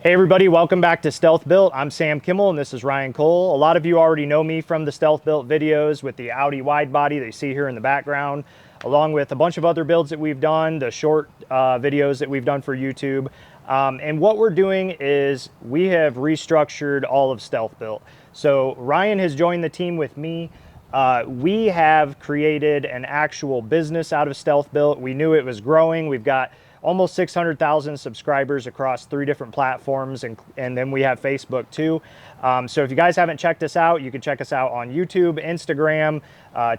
Hey everybody, welcome back to StealthBuilt. I'm Sam Kimmel and this is Ryan Cole. A lot of you already know me from the StealthBuilt videos with the Audi Widebody that you see here in the background, along with a bunch of other builds that we've done, the short videos that we've done for YouTube. And what we're doing is we have restructured all of StealthBuilt. So Ryan has joined the team with me. We have created an actual business out of StealthBuilt. We knew it was growing. We've got almost 600,000 subscribers across 3 different platforms, and then we have Facebook too. So if you guys haven't checked us out, you can check us out on YouTube, Instagram,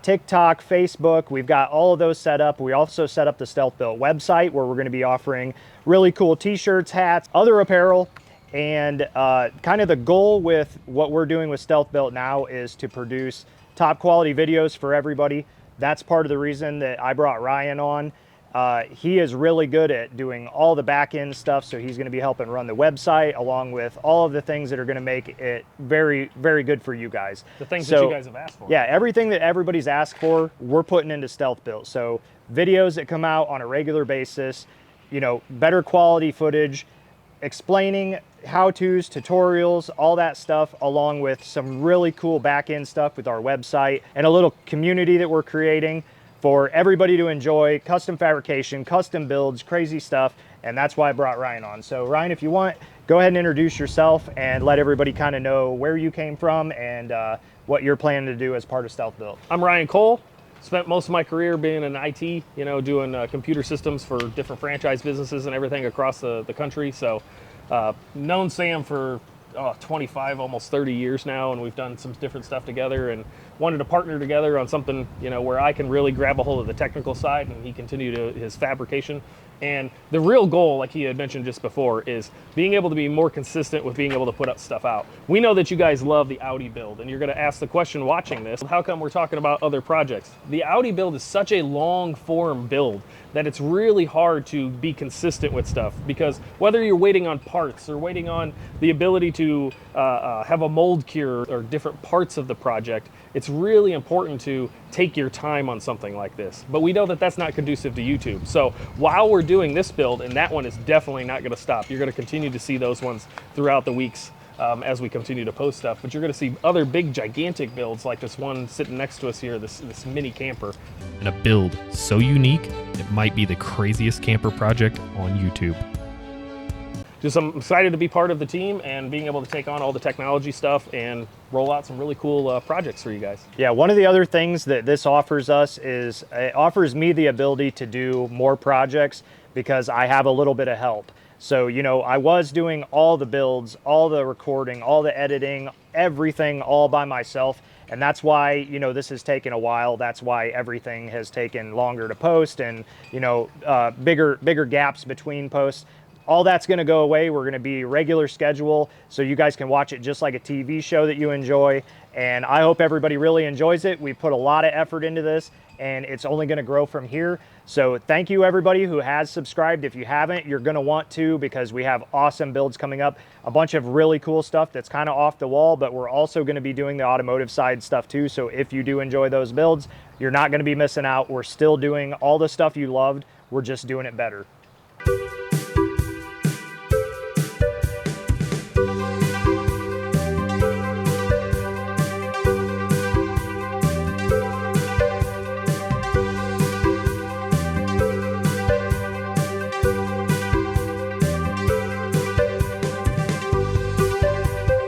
TikTok, Facebook. We've got all of those set up. We also set up the StealthBuilt website where we're going to be offering really cool t-shirts, hats, other apparel. And kind of the goal with what we're doing with StealthBuilt now is to produce top quality videos for everybody. That's part of the reason that I brought Ryan on. He is really good at doing all the back end stuff, so he's going to be helping run the website along with all of the things that are going to make it very, very good for you guys. The things that you guys have asked for. Yeah, everything that everybody's asked for, we're putting into StealthBuilt. So videos that come out on a regular basis, you know, better quality footage, explaining how-tos, tutorials, all that stuff, along with some really cool back end stuff with our website and a little community that we're creating for everybody to enjoy, custom fabrication, custom builds, crazy stuff, and that's why I brought Ryan on. So Ryan, if you want, go ahead and introduce yourself and let everybody kind of know where you came from and what you're planning to do as part of StealthBuilt. I'm Ryan Cole. Spent most of my career being in IT, you know, doing computer systems for different franchise businesses and everything across the country. So known Sam for 25, almost 30 years now, and we've done some different stuff together and wanted to partner together on something, you know, where I can really grab a hold of the technical side and he continue to his fabrication. And the real goal, like he had mentioned just before, is being able to be more consistent with being able to put up stuff out. We know that you guys love the Audi build, and you're going to ask the question watching this, how come we're talking about other projects? The Audi build is such a long form build that it's really hard to be consistent with stuff, because whether you're waiting on parts or waiting on the ability to have a mold cure or different parts of the project, it's really important to take your time on something like this. But we know that that's not conducive to YouTube. So while we're doing this build, and that one is definitely not gonna stop, you're gonna continue to see those ones throughout the weeks as we continue to post stuff. But you're gonna see other big, gigantic builds like this one sitting next to us here, this mini camper. And a build so unique, it might be the craziest camper project on YouTube. Just I'm excited to be part of the team and being able to take on all the technology stuff and roll out some really cool projects for you guys. Yeah, one of the other things that this offers us is it offers me the ability to do more projects because I have a little bit of help. So, you know, I was doing all the builds, all the recording, all the editing, everything all by myself. And that's why, you know, this has taken a while. That's why everything has taken longer to post and, you know, bigger gaps between posts. All that's going to go away. We're going to be regular schedule so you guys can watch it just like a TV show that you enjoy. And I hope everybody really enjoys it. We put a lot of effort into this and it's only going to grow from here. So thank you everybody who has subscribed. If you haven't, you're going to want to, because we have awesome builds coming up, a bunch of really cool stuff that's kind of off the wall, but we're also going to be doing the automotive side stuff too. So if you do enjoy those builds, you're not going to be missing out. We're still doing all the stuff you loved. We're just doing it better.